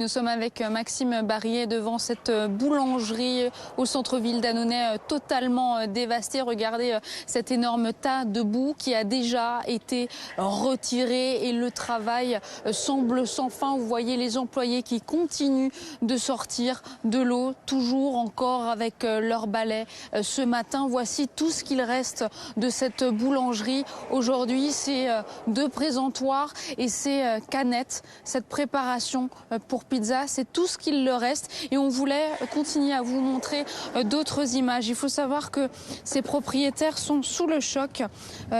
Nous sommes avec Maxime Barrier devant cette boulangerie au centre-ville d'Annonay totalement dévastée. Regardez cet énorme tas de boue qui a déjà été retiré et le travail semble sans fin. Vous voyez les employés qui continuent de sortir de l'eau, toujours encore avec leur balai. Ce matin, voici tout ce qu'il reste de cette boulangerie. Aujourd'hui, c'est 2 présentoirs et ces canettes, cette préparation pour pizza, c'est tout ce qu'il leur reste et on voulait continuer à vous montrer d'autres images. Il faut savoir que ces propriétaires sont sous le choc.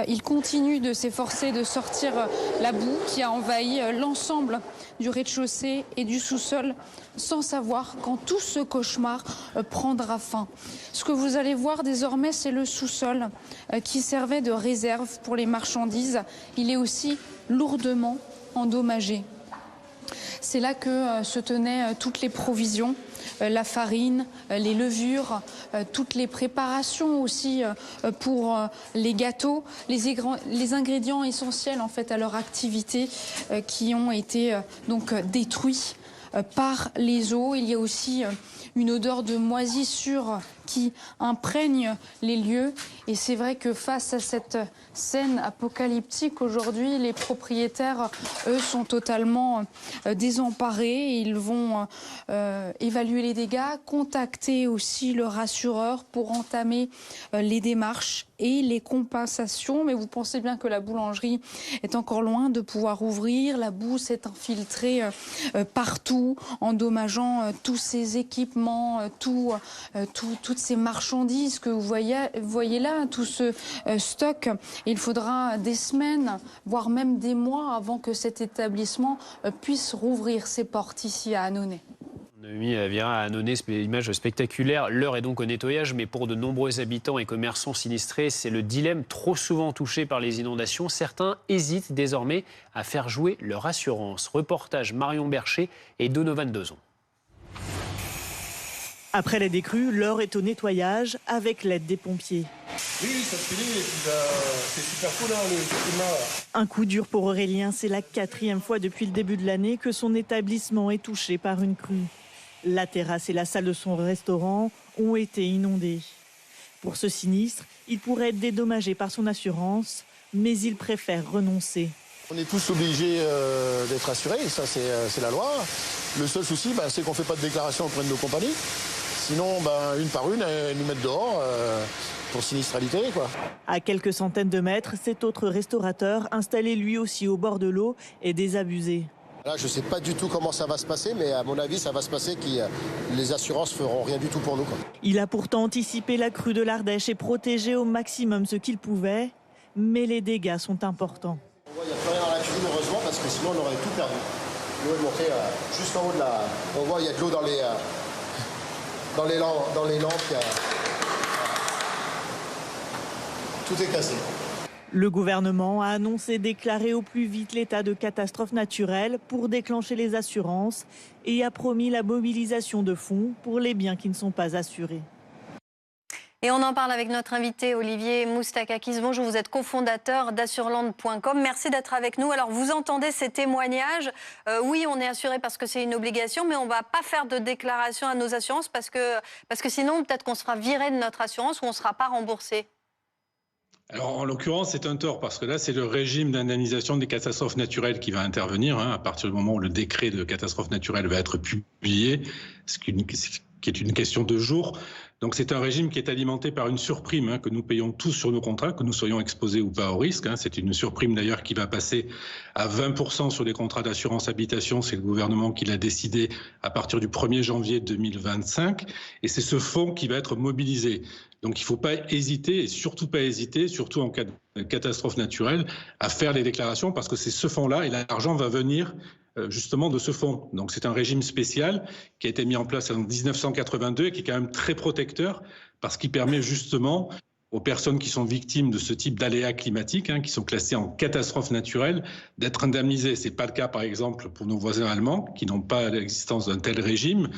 Ils continuent de s'efforcer de sortir la boue qui a envahi l'ensemble du rez-de-chaussée et du sous-sol sans savoir quand tout ce cauchemar prendra fin. Ce que vous allez voir désormais, c'est le sous-sol qui servait de réserve pour les marchandises. Il est aussi lourdement endommagé. C'est là que se tenaient toutes les provisions, la farine, les levures, toutes les préparations aussi pour les gâteaux, les ingrédients essentiels en fait à leur activité qui ont été donc détruits par les eaux. Il y a aussi une odeur de moisissure qui imprègne les lieux. Et c'est vrai que face à cette scène apocalyptique aujourd'hui, les propriétaires, eux, sont totalement désemparés. Ils vont évaluer les dégâts, contacter aussi leur assureur pour entamer les démarches et les compensations. Mais vous pensez bien que la boulangerie est encore loin de pouvoir ouvrir. La boue s'est infiltrée partout, endommageant tous ces équipements, toutes ces marchandises que vous voyez là, tout ce stock. Il faudra des semaines, voire même des mois avant que cet établissement puisse rouvrir ses portes ici à Annonay. Noémie Vira à Annonay, image spectaculaire. L'heure est donc au nettoyage, mais pour de nombreux habitants et commerçants sinistrés, c'est le dilemme trop souvent touché par les inondations. Certains hésitent désormais à faire jouer leur assurance. Reportage Marion Bercher et Donovan Dezon. Après les décrues, l'heure est au nettoyage avec l'aide des pompiers. Oui, ça se finit et puis c'est super cool le climat. Un coup dur pour Aurélien, c'est la 4e fois depuis le début de l'année que son établissement est touché par une crue. La terrasse et la salle de son restaurant ont été inondées. Pour ce sinistre, il pourrait être dédommagé par son assurance, mais il préfère renoncer. On est tous obligés d'être assurés, ça c'est la loi. Le seul souci, c'est qu'on ne fait pas de déclaration auprès de nos compagnies. Sinon, une par une, elles nous mettent dehors pour sinistralité, quoi. À quelques centaines de mètres, cet autre restaurateur, installé lui aussi au bord de l'eau, est désabusé. Là, je ne sais pas du tout comment ça va se passer, mais à mon avis, ça va se passer que les assurances feront rien du tout pour nous, quoi. Il a pourtant anticipé la crue de l'Ardèche et protégé au maximum ce qu'il pouvait, mais les dégâts sont importants. Il n'y a plus rien dans la cuisine, heureusement, parce que sinon on aurait tout perdu. L'eau est montée juste en haut de la... On voit, il y a de l'eau dans les lampes. Tout est cassé. Le gouvernement a annoncé déclarer au plus vite l'état de catastrophe naturelle pour déclencher les assurances et a promis la mobilisation de fonds pour les biens qui ne sont pas assurés. Et on en parle avec notre invité Olivier Moustakakis. Bonjour, vous êtes cofondateur d'assureland.com. Merci d'être avec nous. Alors, vous entendez ces témoignages. Oui, on est assuré parce que c'est une obligation, mais on ne va pas faire de déclaration à nos assurances parce que sinon, peut-être qu'on sera viré de notre assurance ou on ne sera pas remboursé. Alors, en l'occurrence, c'est un tort parce que là, c'est le régime d'indemnisation des catastrophes naturelles qui va intervenir à partir du moment où le décret de catastrophe naturelle va être publié, ce qui est une question de jours. Donc c'est un régime qui est alimenté par une surprime que nous payons tous sur nos contrats, que nous soyons exposés ou pas au risque. C'est une surprime d'ailleurs qui va passer à 20% sur les contrats d'assurance habitation. C'est le gouvernement qui l'a décidé à partir du 1er janvier 2025. Et c'est ce fonds qui va être mobilisé. Donc il ne faut pas hésiter, et surtout pas hésiter, surtout en cas de catastrophe naturelle, à faire les déclarations parce que c'est ce fonds-là et l'argent va venir justement de ce fonds. Donc c'est un régime spécial qui a été mis en place en 1982 et qui est quand même très protecteur parce qu'il permet justement aux personnes qui sont victimes de ce type d'aléas climatiques, qui sont classées en catastrophe naturelle, d'être indemnisées. Ce n'est pas le cas par exemple pour nos voisins allemands qui n'ont pas l'existence d'un tel régime.